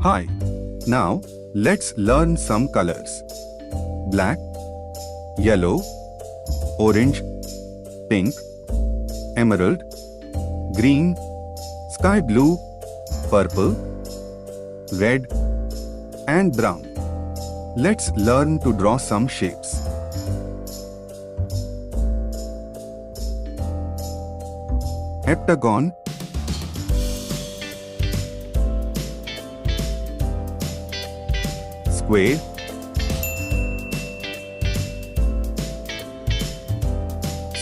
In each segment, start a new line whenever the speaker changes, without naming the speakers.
Hi. Now, let's learn some colors. Black, yellow, orange, pink, emerald, green, sky blue, purple, red, and brown. Let's learn to draw some shapes. Heptagon, square,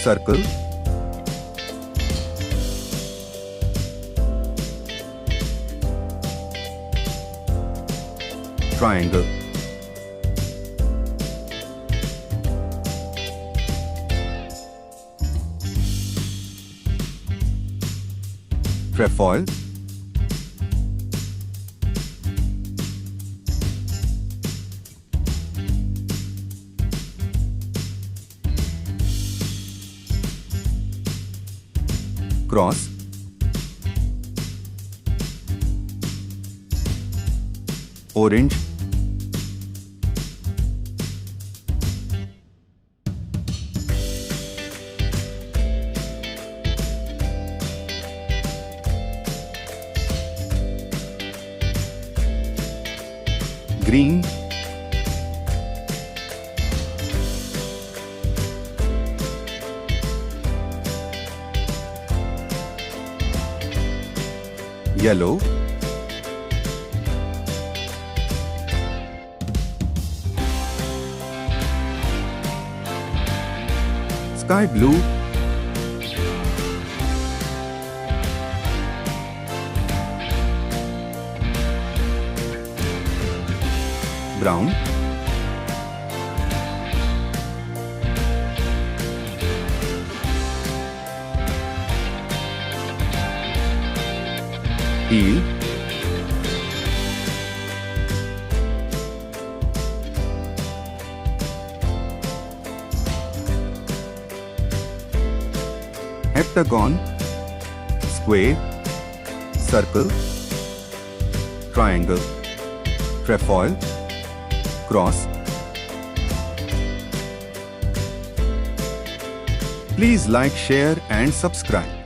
circle, triangle, trefoil, cross, orange, green, yellow, sky blue, brown, teal, heptagon, square, circle, triangle, trefoil, cross. Please like, share and subscribe.